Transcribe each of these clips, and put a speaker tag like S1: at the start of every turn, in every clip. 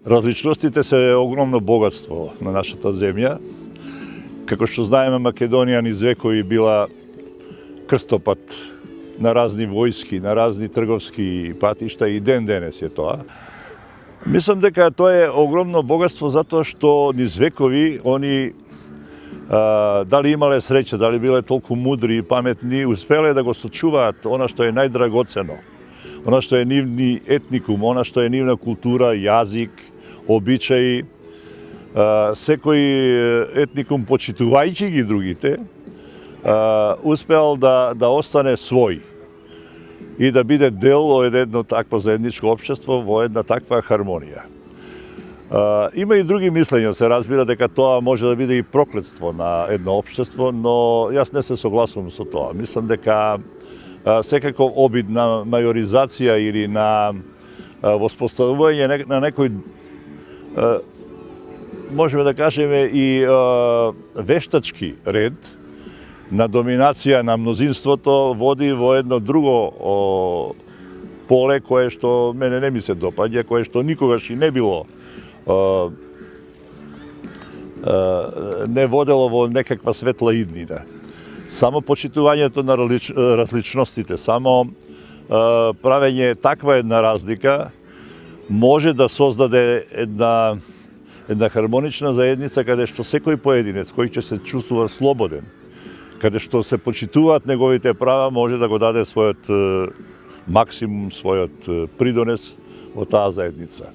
S1: Различностите се огромно богатство на нашата земја. Како што знаеме, Македонија низ векови била крстопат на разни војски, на разни трговски патишта и ден денес е тоа. Мислам дека тоа е огромно богатство затоа што низ векови они дали имале среќа, дали биле толку мудри и паметни, успеле да го сочуваат она што е најдрагоцено, она што е нивни етникум, она што е нивна култура, јазик, обичаи. Секој етникум, почитувајќи ги другите, успеал да остане свој и да биде дел од едно такво заедничко општество во една таква хармонија. Има и други мислења, се разбира дека тоа може да биде и проклетство на едно општество, но јас не се согласувам со тоа. Мислам дека секако обид на мајоризација или на воспоставување на некој, можеме да кажеме и вештачки ред на доминација на мнозинството води во едно друго поле кое што мене не ми се допаѓа, кое што никогаш и не било не водело во некаква светла иднина. Само почитувањето на различностите, само правење таква една разлика може да создаде една хармонична заедница каде што секој поединец кој ќе се чувствува слободен, каде што се почитуваат неговите права, може да го даде својот максимум, својот придонес во таа заедница.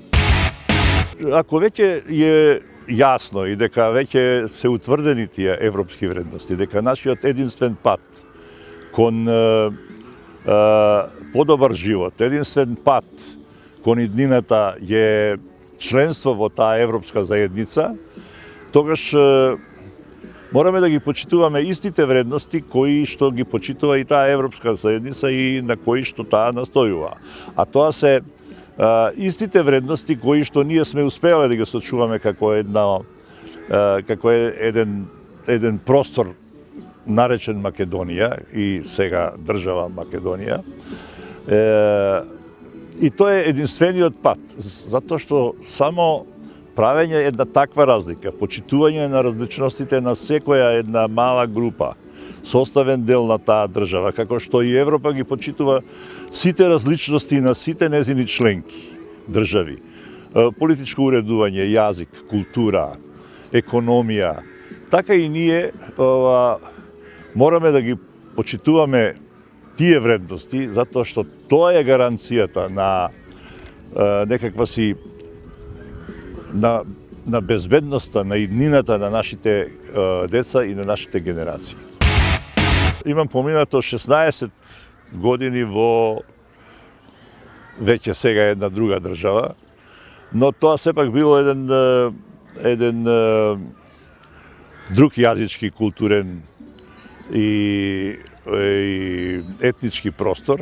S1: Ако веќе е јасно и дека веќе се утврдени тие европски вредности, дека нашиот единствен пат кон подобар живот, единствен пат кон иднината е членство во таа европска заедница, тогаш мораме да ги почитуваме истите вредности кои што ги почитува и таа европска заедница и на кои што таа настојува. А тоа се истите вредности кои што ние сме успеале да ги сочуваме како еден простор наречен Македонија и сега држава Македонија. И тоа е единствениот пат, затоа што само правење една таква разлика, почитување на различностите на секоја една мала група, составен дел на таа држава, како што и Европа ги почитува сите различности на сите незини членки држави. Политичко уредување, јазик, култура, економија, така и ние мораме да ги почитуваме тие вредности, затоа што тоа е гаранцијата на некаква си на безбедноста, на иднината на нашите деца и на нашите генерации. Имам поминато 16 години во веќе сега една друга држава, но тоа сепак било еден друг јазички, културен и етнички простор,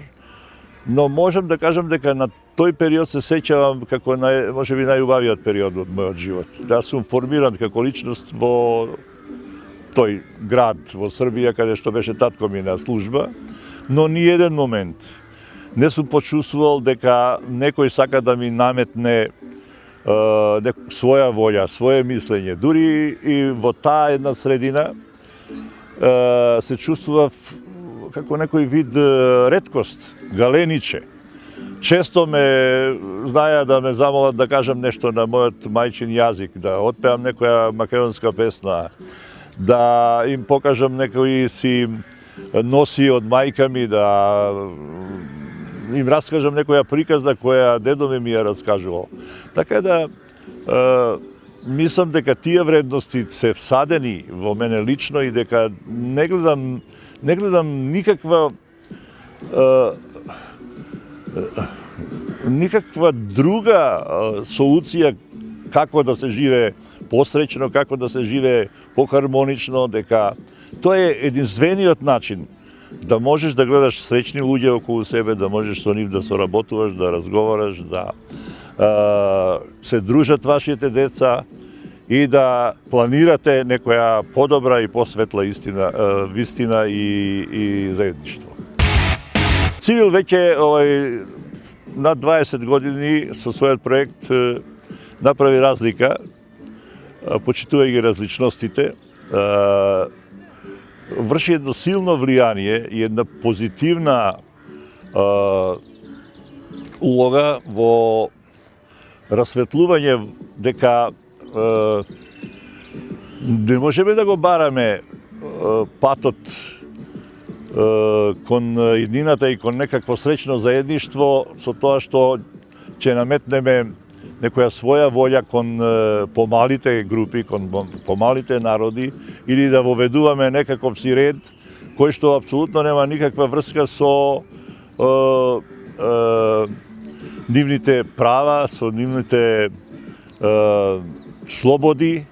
S1: но можам да кажам дека на тој период се сеќавам како можеби најубавиот период од мојот живот. Да сум формиран како личност во тој град во Србија каде што беше татко ми на служба, но ни еден момент не сум почувствувал дека некој сака да ми наметне своја волја, свое мислење. Дури и во таа една средина се чувствував како некој вид реткост, галениче. Често ме знаја да ме замолат да кажам нешто на мојот мајчин јазик, да отпеам некоја македонска песна, да им покажам некои си носи од мајка ми, да им раскажам некоја приказна која дедо ми ја раскажувал. Така да мислам дека тие вредности се всадени во мене лично и дека не гледам никаква друга солуција како да се живее посреќно, како да се живее похармонично, дека тоа е единствениот начин да можеш да гледаш среќни луѓе околу себе, да можеш со нив да соработуваш, да разговараш, да се дружат вашите деца и да планирате некоја подобра и посветла вистина и заедништво. Цивил веќе над 20 години со својот проект направи разлика, почитувајќи ги различностите, врши едно силно влијание и една позитивна улога во расветлување дека не можеме да го бараме патот кон еднината и кон некакво среќно заедништво со тоа што ќе наметнеме некоја своја волја кон помалите групи, кон помалите народи, или да воведуваме некаков си ред кој што апсолутно нема никаква врска со нивните права, со нивните слободи,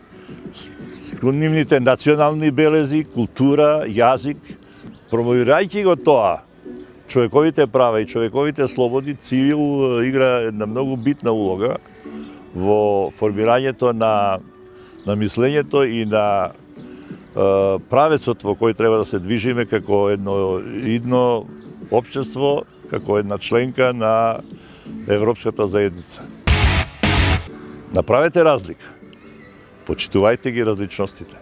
S1: со нивните национални белези, култура, јазик. Промовирајќи го тоа, човековите права и човековите слободи, ЦИВИЛ игра една многу битна улога во формирањето на мислењето и на правецот во кој треба да се движиме како едно идно општество, како една членка на Европската заедница. Направете разлика. Почитувајте ги различностите.